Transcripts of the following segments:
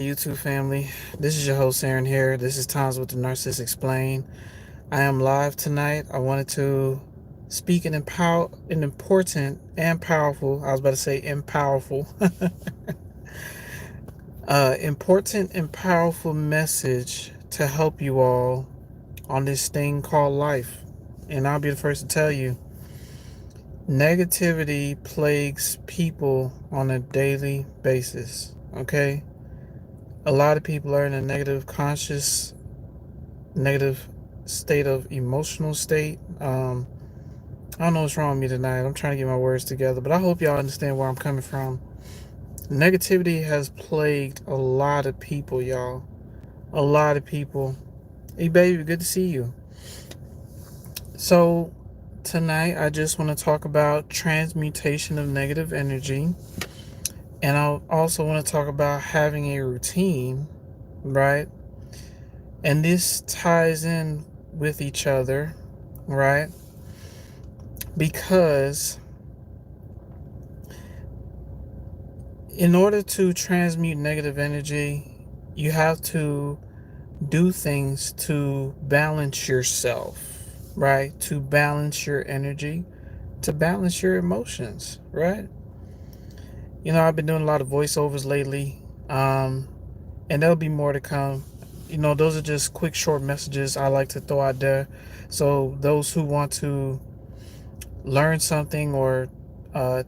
YouTube family. This is your host Aaron here. This is Times with the Narcissist Explain. I am live tonight. I wanted to speak an important and powerful. I was about to say impowerful, important and powerful message to help you all on this thing called life. And I'll be the first to tell you, negativity plagues people on a daily basis. Okay, a lot of people are in a negative state of emotional state. I don't know what's wrong with me tonight. I'm trying to get my words together, but I hope y'all understand where I'm coming from. Negativity has plagued a lot of people, y'all. A lot of people. Hey, baby, good to see you. So, tonight I just want to talk about transmutation of negative energy. And I also want to talk about having a routine, right? And this ties in with each other, right? Because in order to transmute negative energy, you have to do things to balance yourself, right? To balance your energy, to balance your emotions, right? You know, I've been doing a lot of voiceovers lately, and there'll be more to come. You know, those are just quick, short messages I like to throw out there. So those who want to learn something or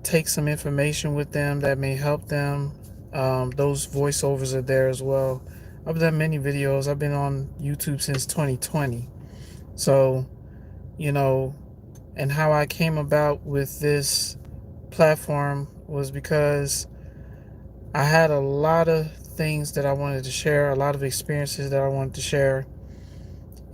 take some information with them that may help them, those voiceovers are there as well. I've done many videos. I've been on YouTube since 2020. So, you know, and how I came about with this platform was because I had a lot of things that I wanted to share, a lot of experiences that I wanted to share,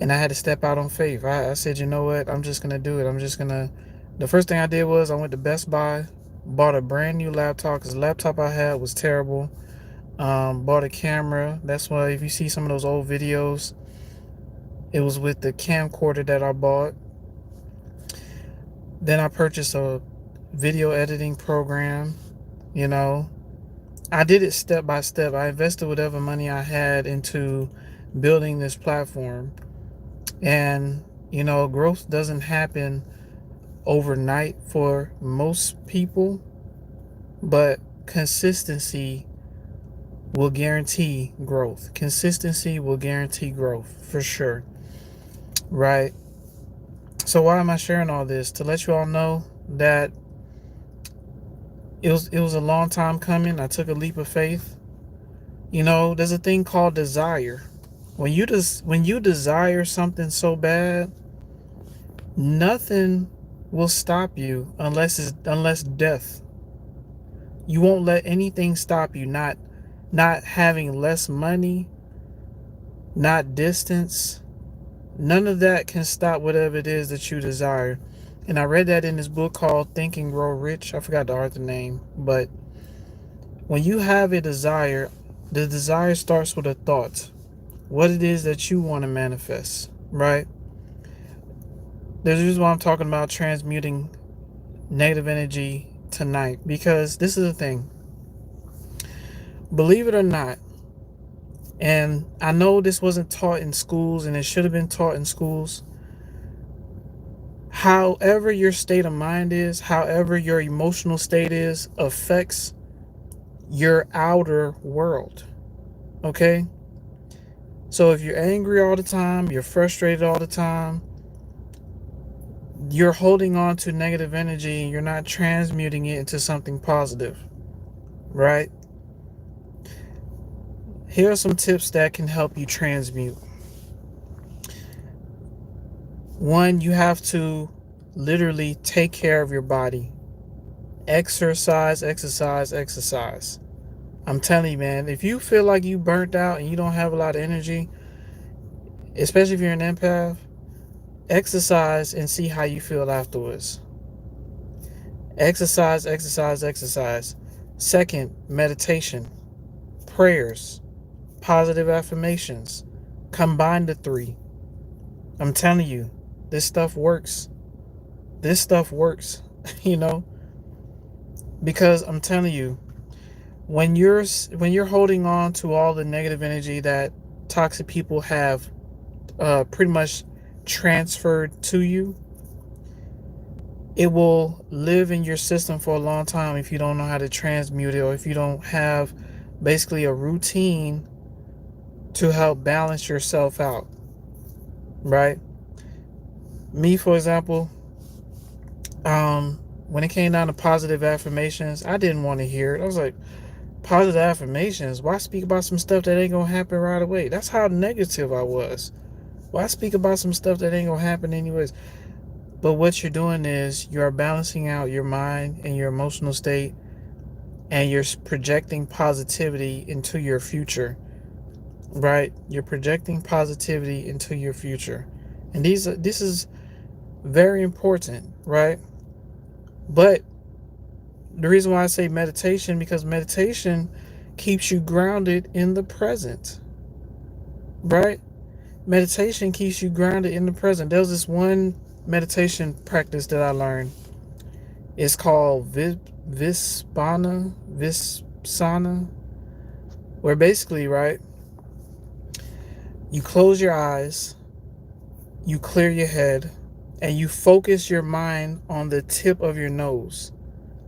and I had to step out on faith. I said, you know what? I'm just going to do it. The first thing I did was I went to Best Buy, bought a brand new laptop because the laptop I had was terrible. Bought a camera. That's why if you see some of those old videos, it was with the camcorder that I bought. Then I purchased a video editing program. You know, I did it step by step. I invested whatever money I had into building this platform. And, you know, growth doesn't happen overnight for most people, but consistency will guarantee growth. Consistency will guarantee growth for sure, right? So why am I sharing all this? To let you all know that it was a long time coming. I took a leap of faith. You know, there's a thing called desire. When you desire something so bad, nothing will stop you unless death. You won't let anything stop you. Not having less money, not distance. None of that can stop whatever it is that you desire. And I read that in this book called Think and Grow Rich. I forgot the author name, but when you have a desire, the desire starts with a thought. What it is that you want to manifest, right? There's a reason why I'm talking about transmuting negative energy tonight, because this is the thing. Believe it or not, and I know this wasn't taught in schools and it should have been taught in schools. However your state of mind is, however your emotional state is, affects your outer world. Okay? So if you're angry all the time, you're frustrated all the time, you're holding on to negative energy and you're not transmuting it into something positive, right? Here are some tips that can help you transmute. One, you have to literally take care of your body. Exercise, exercise, exercise. I'm telling you, man, if you feel like you burnt out and you don't have a lot of energy, especially if you're an empath, exercise and see how you feel afterwards. Exercise, exercise, exercise. Second, meditation, prayers, positive affirmations. Combine the three. I'm telling you, this stuff works. This stuff works, you know, because I'm telling you, when you're holding on to all the negative energy that toxic people have pretty much transferred to you, it will live in your system for a long time if you don't know how to transmute it, or if you don't have basically a routine to help balance yourself out, right? Me, for example, when it came down to positive affirmations, I didn't want to hear it. I was like, positive affirmations? Why speak about some stuff that ain't gonna happen right away? That's how negative I was. Why speak about some stuff that ain't gonna happen anyways? But what you're doing is you're balancing out your mind and your emotional state, and you're projecting positivity into your future, right? You're projecting positivity into your future. And this is very important, right? But the reason why I say meditation, because meditation keeps you grounded in the present, right? Meditation keeps you grounded in the present. There's this one meditation practice that I learned. It's called Vipassana, where basically, right, you close your eyes, you clear your head, and you focus your mind on the tip of your nose.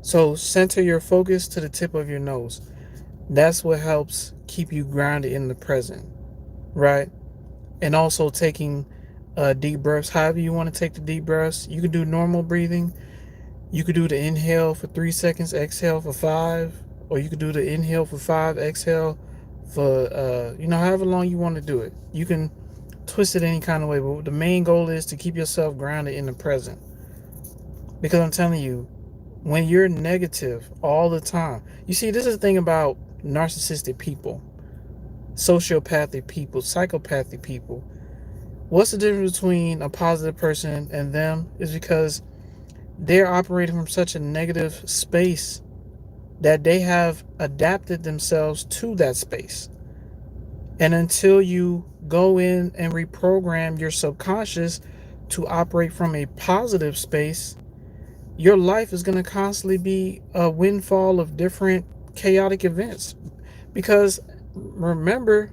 So center your focus to the tip of your nose. That's what helps keep you grounded in the present, right? And also taking deep breaths. However you want to take the deep breaths, you can do normal breathing. You could do the inhale for 3 seconds, exhale for 5, or you could do the inhale for 5, exhale for however long you want to do it. You can twist it any kind of way, but the main goal is to keep yourself grounded in the present. Because I'm telling you, when you're negative all the time, you see, this is the thing about narcissistic people, sociopathic people, psychopathic people. What's the difference between a positive person and them is because they're operating from such a negative space that they have adapted themselves to that space. And until you go in and reprogram your subconscious to operate from a positive space, your life is going to constantly be a windfall of different chaotic events. Because remember,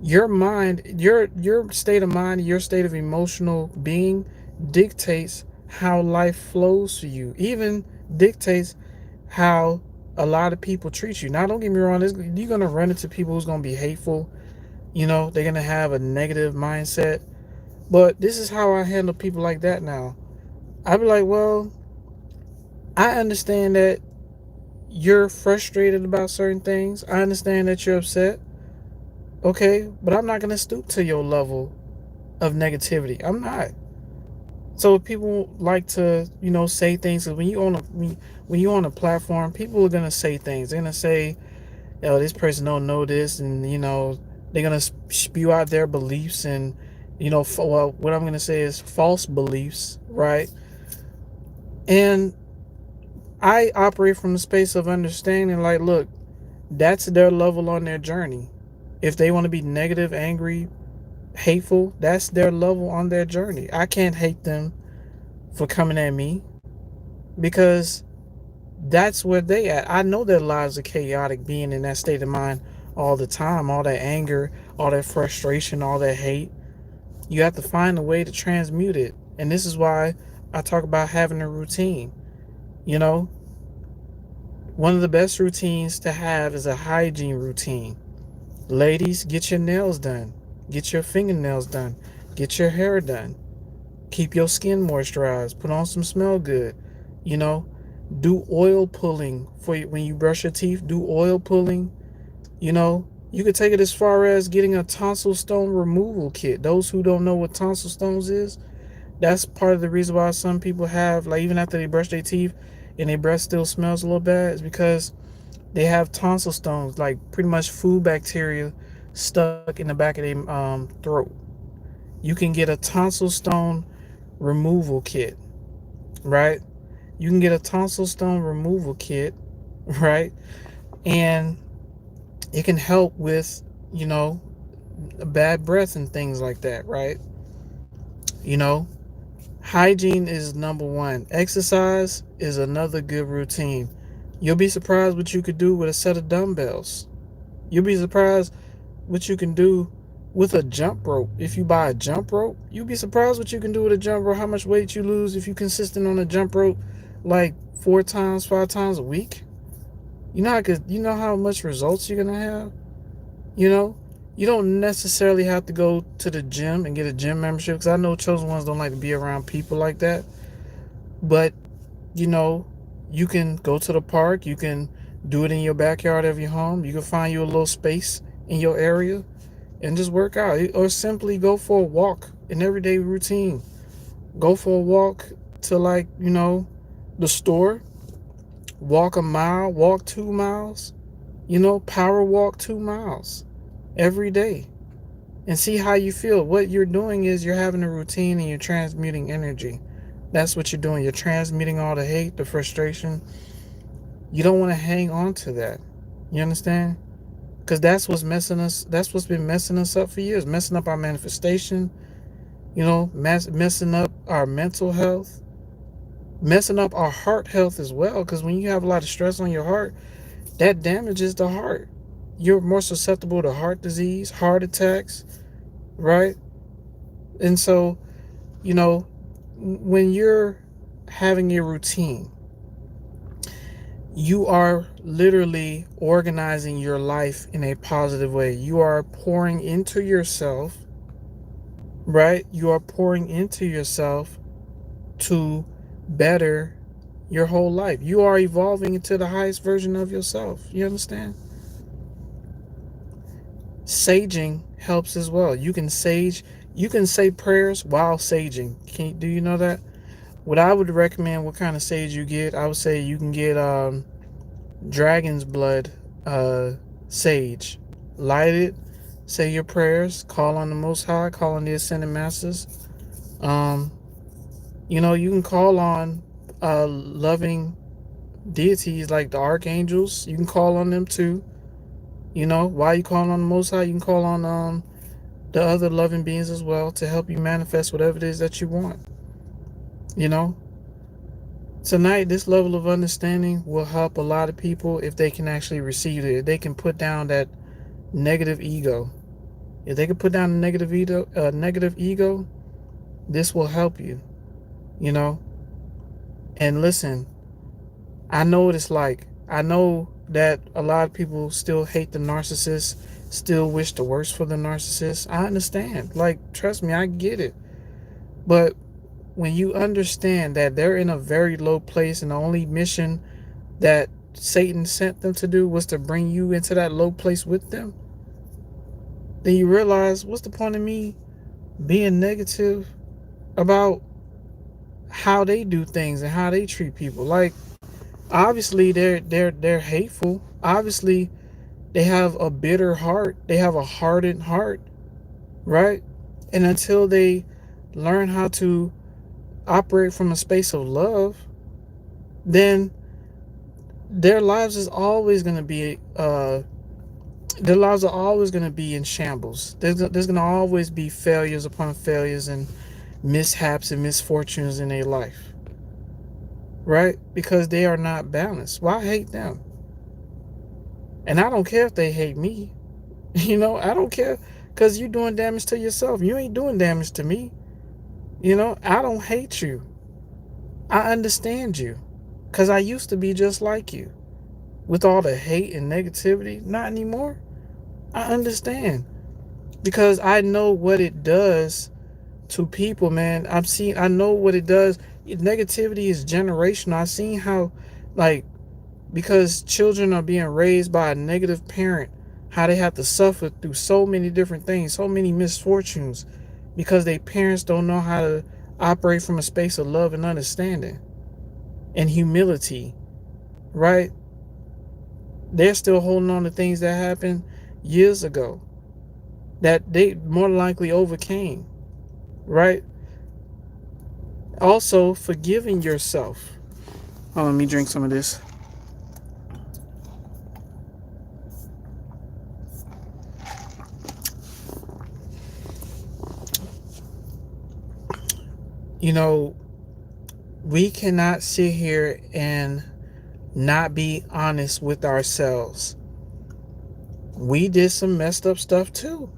your mind, your state of mind, your state of emotional being dictates how life flows for you. Even dictates how a lot of people treat you. Now, don't get me wrong, you're gonna run into people who's gonna be hateful. They're gonna have a negative mindset. But this is how I handle people like that now. I'd be like, well, I understand that you're frustrated about certain things. I understand that you're upset. Okay, but I'm not gonna stoop to your level of negativity. I'm not. So people like to, say things. When you on a platform, people are gonna say things. They're gonna say, "Oh, this person don't know this," and they're gonna spew out their beliefs, and well, what I'm gonna say is false beliefs, right? And I operate from the space of understanding. Like, look, that's their level on their journey. If they want to be negative, angry, hateful, that's their level on their journey. I can't hate them for coming at me because that's where they at. I know their lives are chaotic, being in that state of mind all the time, all that anger, all that frustration, all that hate. You have to find a way to transmute it. And this is why I talk about having a routine. You know, one of the best routines to have is a hygiene routine. Ladies, get your nails done. Get your fingernails done. Get your hair done. Keep your skin moisturized. Put on some smell good. You know, do oil pulling for you when you brush your teeth. Do oil pulling. You could take it as far as getting a tonsil stone removal kit. Those who don't know what tonsil stones is, that's part of the reason why some people have, like, even after they brush their teeth and their breath still smells a little bad, is because they have tonsil stones, like pretty much food bacteria stuck in the back of their throat. You can get a tonsil stone removal kit, right? You can get a tonsil stone removal kit, right? And it can help with, bad breath and things like that, right? You know, hygiene is number one. Exercise is another good routine. You'll be surprised what you could do with a set of dumbbells. You'll be surprised what you can do with a jump rope. If you buy a jump rope, you'll be surprised what you can do with a jump rope, how much weight you lose if you're consistent on a jump rope like 4 times, 5 times a week. You know how much results you're gonna have? You know? You don't necessarily have to go to the gym and get a gym membership, because I know chosen ones don't like to be around people like that. But you know, you can go to the park, you can do it in your backyard of your home, you can find you a little space in your area and just work out, or simply go for a walk, an everyday routine. Go for a walk to, like, the store, walk a mile, walk 2 miles, power walk 2 miles every day, and see how you feel. What you're doing is you're having a routine and you're transmuting energy. That's what you're doing. You're transmuting all the hate, the frustration. You don't want to hang on to that. You understand? Because that's what's been messing us up for years, messing up our manifestation, messing up our mental health, messing up our heart health as well. Because when you have a lot of stress on your heart, that damages the heart. You're more susceptible to heart disease, heart attacks, right? And so, when you're having a routine, you are literally organizing your life in a positive way. You are pouring into yourself, right? You are pouring into yourself to better your whole life. You are evolving into the highest version of yourself. You understand? Saging helps as well. You can say prayers while saging. Do you know that? What I would recommend, what kind of sage you get, I would say you can get dragon's blood sage. Light it, say your prayers, call on the Most High, call on the Ascended Masters. Um, you can call on loving deities like the archangels. You can call on them too. While you calling on the Most High, you can call on the other loving beings as well to help you manifest whatever it is that you want. You know, Tonight, this level of understanding will help a lot of people if they can actually receive it. If they can put down that negative ego. If they can put down the negative ego, this will help you. You know. And listen, I know what it's like. I know that a lot of people still hate the narcissist, still wish the worst for the narcissist. I understand. Like, trust me, I get it. But when you understand that they're in a very low place and the only mission that Satan sent them to do was to bring you into that low place with them, then you realize, what's the point of me being negative about how they do things and how they treat people? Like, obviously they're hateful. Obviously they have a bitter heart. They have a hardened heart, right? And until they learn how to operate from a space of love, then their lives is always going to be their lives are always going to be in shambles. There's going to always be failures upon failures and mishaps and misfortunes in their life, right? Because they are not balanced. Why hate them? And I don't care if they hate me. I don't care, because you're doing damage to yourself. You ain't doing damage to me. I don't hate you. I understand you, because I used to be just like you with all the hate and negativity. Not anymore. I understand, because I know what it does to people, man. I know what it does. Negativity is generational. I've seen how, like, because children are being raised by a negative parent, how they have to suffer through so many different things, so many misfortunes, because their parents don't know how to operate from a space of love and understanding and humility, right? They're still holding on to things that happened years ago that they more likely overcame, right? Also, forgiving yourself. Oh, let me drink some of this. We cannot sit here and not be honest with ourselves. We did some messed up stuff too.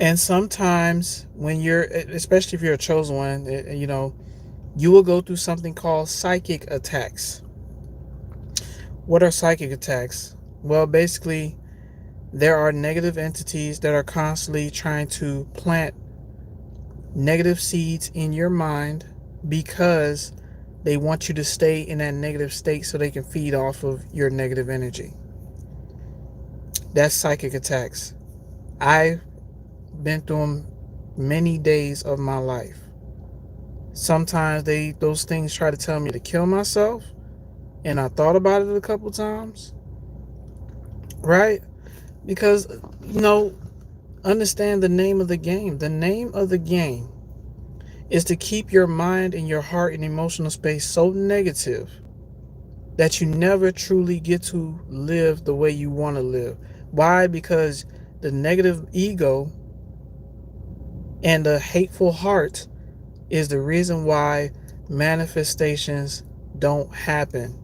And sometimes when you're, especially if you're a chosen one, you will go through something called psychic attacks. What are psychic attacks? Well, basically, there are negative entities that are constantly trying to plant negative seeds in your mind because they want you to stay in that negative state so they can feed off of your negative energy. That's psychic attacks. I've been through them many days of my life. Sometimes those things try to tell me to kill myself, and I thought about it a couple times, right? Because understand the name of the game. The name of the game is to keep your mind and your heart and emotional space so negative that you never truly get to live the way you want to live. Why? Because the negative ego and the hateful heart is the reason why manifestations don't happen.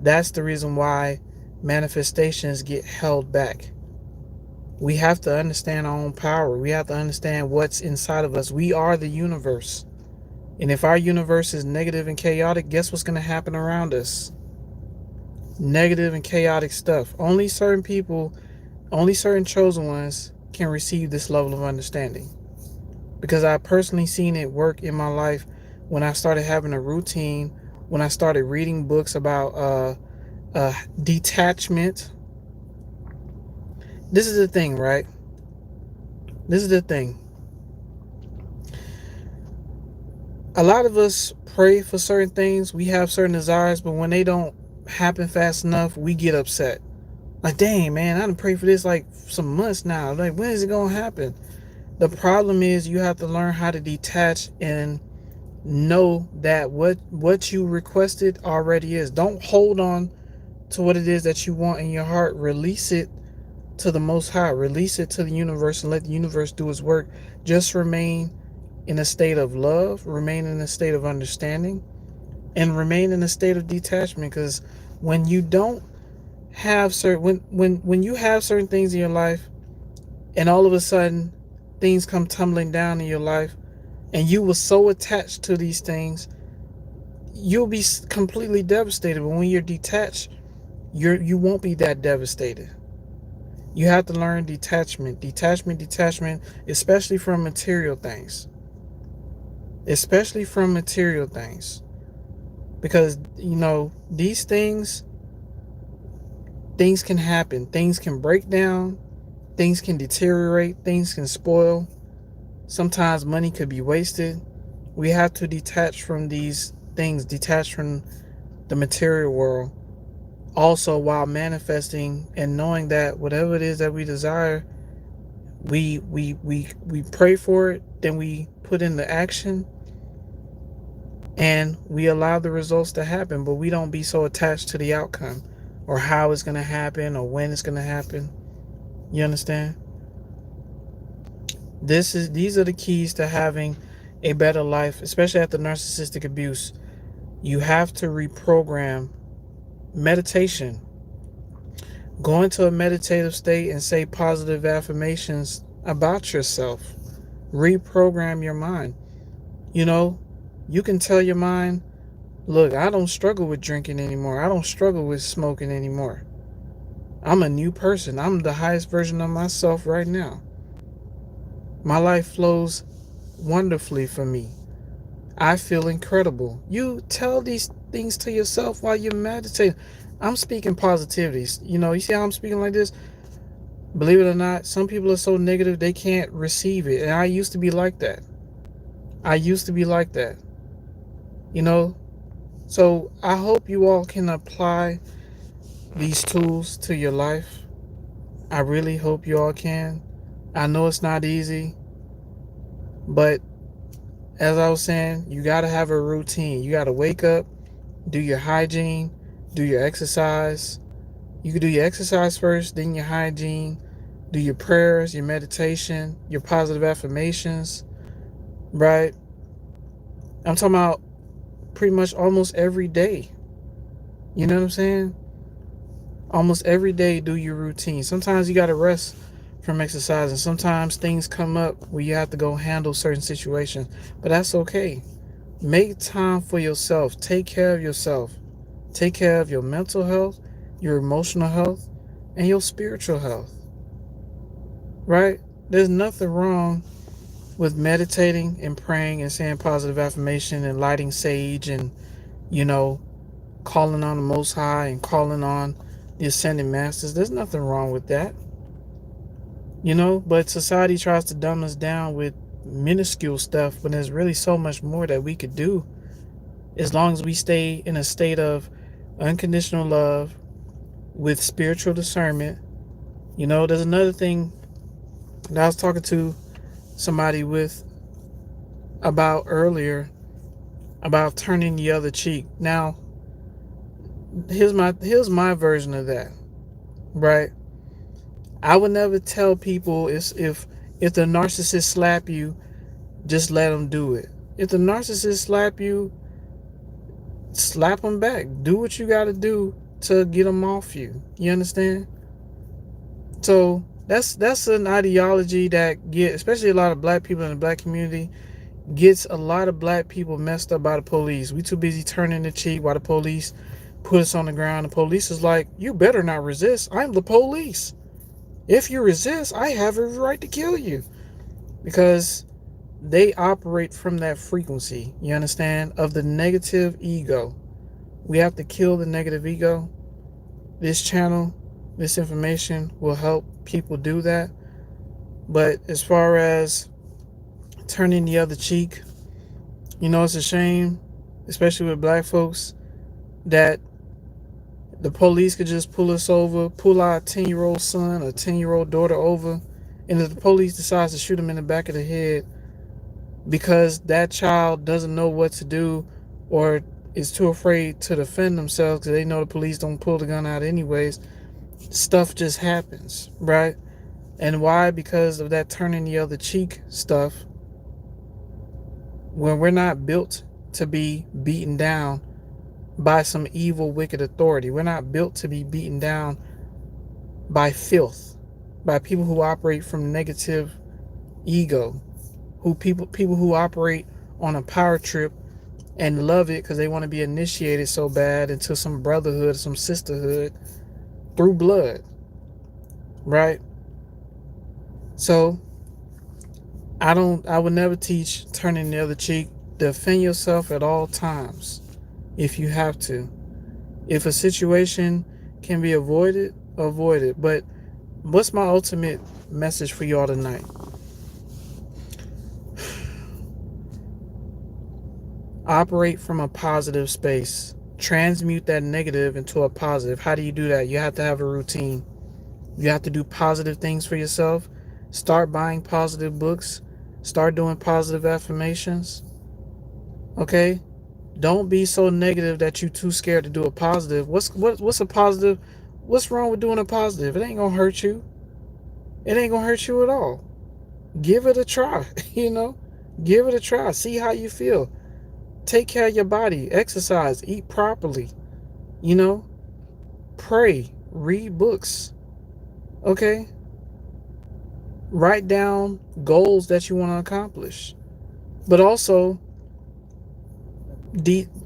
That's the reason why manifestations get held back. We have to understand our own power. We have to understand what's inside of us. We are the universe. And if our universe is negative and chaotic, guess what's going to happen around us? Negative and chaotic stuff. Only certain people, only certain chosen ones can receive this level of understanding. Because I personally seen it work in my life when I started having a routine, when I started reading books about detachment. This is the thing, right? This is the thing. A lot of us pray for certain things. We have certain desires, but when they don't happen fast enough, we get upset. Like, dang, man, I done prayed for this like some months now. Like, when is it going to happen? The problem is you have to learn how to detach and know that what you requested already is. Don't hold on to what it is that you want in your heart. Release it to the Most High. Release it to the universe and let the universe do its work. Just remain in a state of love, remain in a state of understanding, and remain in a state of detachment. Because when you don't have certain when you have certain things in your life, and all of a sudden things come tumbling down in your life, and you were so attached to these things, you'll be completely devastated. But when you're detached, you won't be that devastated. You have to learn detachment, especially from material things. Especially from material things. Because, these things can happen. Things can break down. Things can deteriorate. Things can spoil. Sometimes money could be wasted. We have to detach from these things, detach from the material world. Also, while manifesting and knowing that whatever it is that we desire, we pray for it, then we put into action, and we allow the results to happen. But we don't be so attached to the outcome or how it's going to happen or when it's going to happen. You understand? These are the keys to having a better life, especially after narcissistic abuse. You have to reprogram. Meditation. Go into a meditative state and say positive affirmations about yourself. Reprogram your mind. You can tell your mind, look, I don't struggle with drinking anymore. I don't struggle with smoking anymore. I'm a new person. I'm the highest version of myself right now. My life flows wonderfully for me. I feel incredible. You tell these things to yourself while you're meditating. I'm speaking positivities. You see how I'm speaking like this? Believe it or not, some people are so negative they can't receive it. And I used to be like that. I used to be like that. You know? So I hope you all can apply these tools to your life. I really hope you all can. I know it's not easy, but as I was saying, you got to have a routine. You got to wake up, do your hygiene, do your exercise. You can do your exercise first, then your hygiene, do your prayers, your meditation, your positive affirmations, right? I'm talking about pretty much almost every day. You know what I'm saying? Almost every day, do your routine. Sometimes you got to rest from exercising. Sometimes things come up where you have to go handle certain situations, but that's okay. Make time for yourself. Take care of yourself. Take care of your mental health, your emotional health, and your spiritual health. Right? There's nothing wrong with meditating and praying and saying positive affirmation and lighting sage and, you know, calling on the Most High and calling on the Ascended Masters. There's nothing wrong with that. But society tries to dumb us down with minuscule stuff, but there's really so much more that we could do as long as we stay in a state of unconditional love with spiritual discernment. There's another thing that I was talking to somebody with about earlier about turning the other cheek. Now, here's my version of that, right? I would never tell people if the narcissist slap you, just let them do it. If the narcissist slap you, slap them back. Do what you got to do to get them off you. You understand? So that's an ideology that especially a lot of black people in the black community, gets a lot of black people messed up by the police. We too busy turning the cheek while the police put us on the ground. The police is like, you better not resist. I'm the police. If you resist, I have every right to kill you. Because they operate from that frequency, you understand, of the negative ego. We have to kill the negative ego. This channel, this information will help people do that. But as far as turning the other cheek, it's a shame, especially with black folks, that the police could just pull us over, pull our 10-year-old son or 10-year-old daughter over, and if the police decides to shoot him in the back of the head because that child doesn't know what to do or is too afraid to defend themselves because they know the police don't pull the gun out anyways, stuff just happens, right? And why? Because of that turning the other cheek stuff. When we're not built to be beaten down by some evil, wicked authority. We're not built to be beaten down by filth, by people who operate from negative ego, people who operate on a power trip and love it because they want to be initiated so bad into some brotherhood, some sisterhood through blood, right? So I would never teach turning the other cheek. Defend yourself at all times if you have to. If a situation can be avoided, avoid it. But what's my ultimate message for y'all tonight? Operate from a positive space. Transmute that negative into a positive. How do you do that? You have to have a routine. You have to do positive things for yourself. Start buying positive books. Start doing positive affirmations. Okay? Don't be so negative that you're too scared to do a positive. What's a positive? What's wrong with doing a positive? It ain't gonna hurt you. It ain't gonna hurt you at all. Give it a try, Give it a try. See how you feel. Take care of your body. Exercise. Eat properly. You know? Pray. Read books. Okay? Write down goals that you want to accomplish. But also,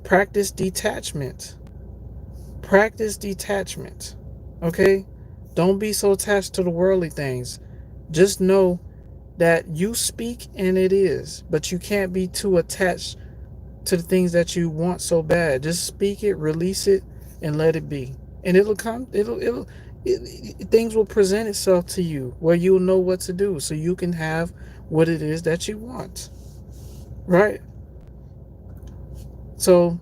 practice detachment. Practice detachment. Okay? Don't be so attached to the worldly things. Just know that you speak and it is, but you can't be too attached to the things that you want so bad. Just speak it, release it, and let it be. And it'll come, things will present itself to you where you'll know what to do so you can have what it is that you want. Right? So,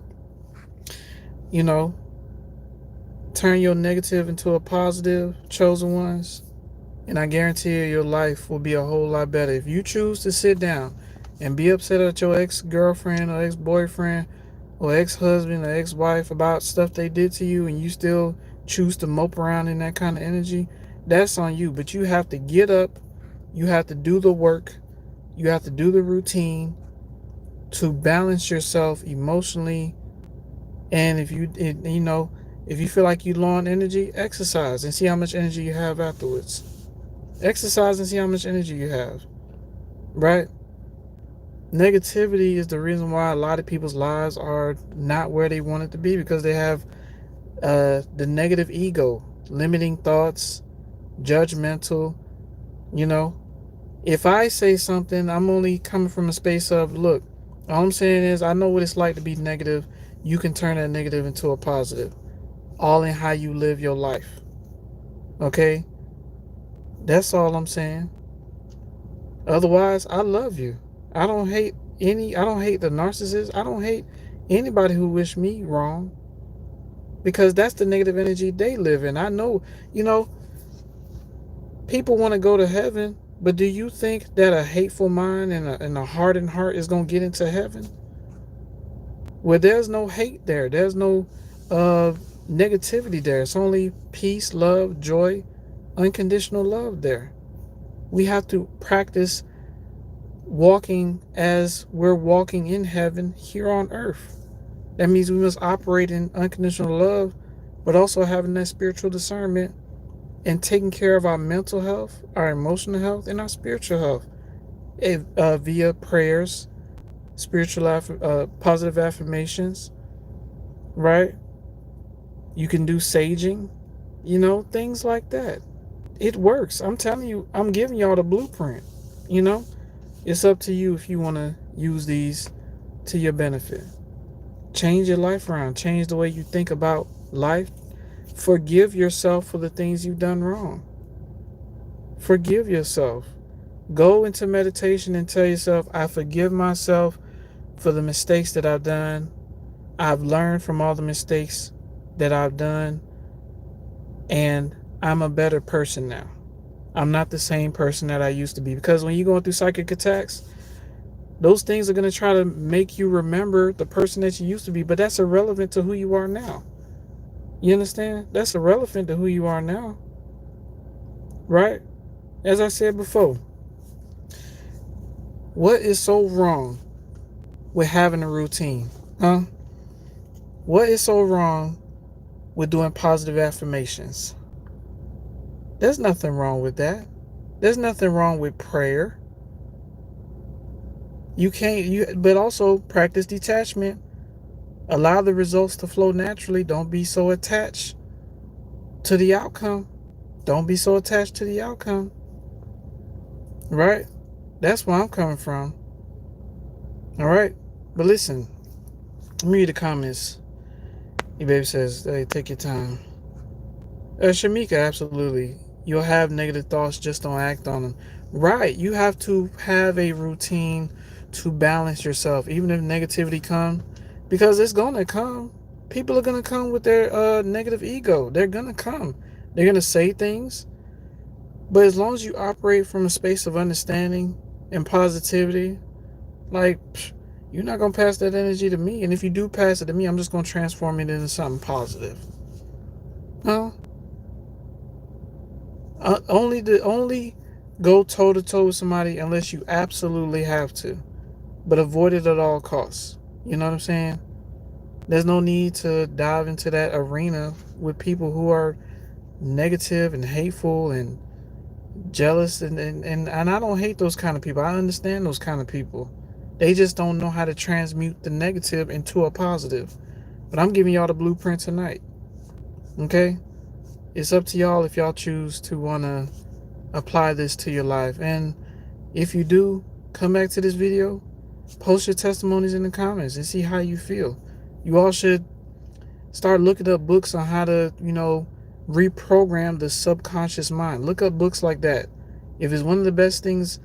turn your negative into a positive, chosen ones, and I guarantee you your life will be a whole lot better. If you choose to sit down and be upset at your ex-girlfriend or ex-boyfriend or ex-husband or ex-wife about stuff they did to you and you still choose to mope around in that kind of energy, that's on you. But you have to get up, you have to do the work, you have to do the routine to balance yourself emotionally. And if If you feel like you low on energy, exercise and see how much energy you have afterwards. Exercise and see how much energy you have. Right? Negativity is the reason why a lot of people's lives are not where they want it to be, because they have the negative ego, limiting thoughts, judgmental. You know, if I say something, I'm only coming from a space of, look, all I'm saying is I know what it's like to be negative. You can turn that negative into a positive, all in how you live your life. Okay? That's all I'm saying. Otherwise, I love you. I don't hate the narcissist. I don't hate anybody who wish me wrong, because that's the negative energy they live in. I know, you know, people want to go to heaven, but do you think that a hateful mind and a hardened heart is going to get into heaven? Where there's no hate there, there's no uh, negativity there. It's only peace, love, joy, unconditional love there. We have to practice walking as we're walking in heaven here on earth. That means we must operate in unconditional love, but also having that spiritual discernment and taking care of our mental health, our emotional health, and our spiritual health via prayers, positive affirmations, right? You can do saging, things like that. It works. I'm telling you, I'm giving y'all the blueprint. You know, it's up to you if you want to use these to your benefit. Change your life around, change the way you think about life. Forgive yourself for the things you've done wrong. Forgive yourself. Go into meditation and tell yourself, I forgive myself for the mistakes that I've done. I've learned from all the mistakes that I've done, and I'm a better person now. I'm not the same person that I used to be. Because when you're going through psychic attacks, those things are going to try to make you remember the person that you used to be, but that's irrelevant to who you are now. You understand? That's irrelevant to who you are now. Right? As I said before, what is so wrong with having a routine? Huh? What is so wrong with doing positive affirmations? There's nothing wrong with that. There's nothing wrong with prayer. But also practice detachment. Allow the results to flow naturally. Don't be so attached to the outcome. Don't be so attached to the outcome. Right? That's where I'm coming from. All right? But listen, let me read the comments. Your baby says, hey, take your time. Shamika, absolutely. You'll have negative thoughts, just don't act on them. Right. You have to have a routine to balance yourself, even if negativity comes, because it's going to come. People are going to come with their negative ego. They're going to come. They're going to say things. But as long as you operate from a space of understanding and positivity, like, you're not going to pass that energy to me. And if you do pass it to me, I'm just going to transform it into something positive. No. Only go toe to toe with somebody unless you absolutely have to, but avoid it at all costs. You know what I'm saying? There's no need to dive into that arena with people who are negative and hateful and jealous, and I don't hate those kind of people. I understand those kind of people. They just don't know how to transmute the negative into a positive. But I'm giving y'all the blueprint tonight. Okay? It's up to y'all if y'all choose to want to apply this to your life. And if you do, come back to this video, post your testimonies in the comments and see how you feel. You all should start looking up books on how to, reprogram the subconscious mind. Look up books like that. If it's one of the best things,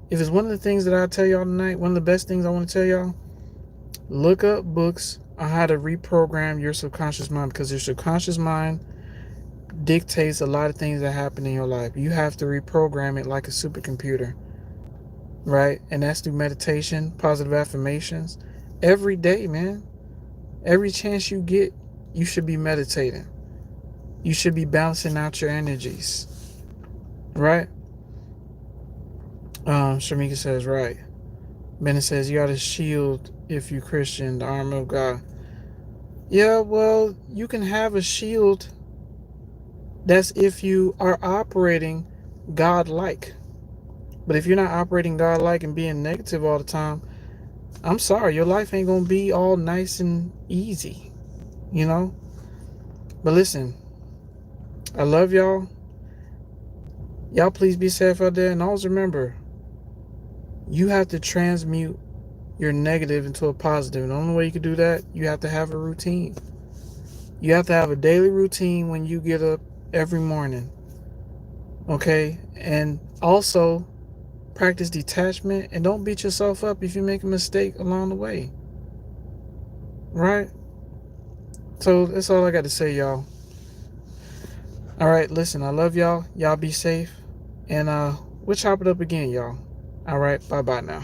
if it's one of the things that I tell y'all tonight, one of the best things I want to tell y'all, look up books on how to reprogram your subconscious mind, because your subconscious mind dictates a lot of things that happen in your life. You have to reprogram it like a supercomputer, right? And that's through meditation, positive affirmations. Every day, man. Every chance you get, you should be meditating. You should be balancing out your energies, right? Shamika says, right. Bennett says, you got a shield if you Christian, the armor of God. Yeah, well, you can have a shield. That's if you are operating God-like. But if you're not operating God-like and being negative all the time, I'm sorry, your life ain't gonna be all nice and easy, you know? But listen, I love y'all. Y'all please be safe out there. And always remember, you have to transmute your negative into a positive. And the only way you can do that, you have to have a routine. You have to have a daily routine when you get up every morning. Okay? And also practice detachment and don't beat yourself up if you make a mistake along the way. Right? So that's all I got to say, y'all. All right, listen, I love y'all. Y'all be safe. And we'll chop it up again, y'all. All right, bye bye now.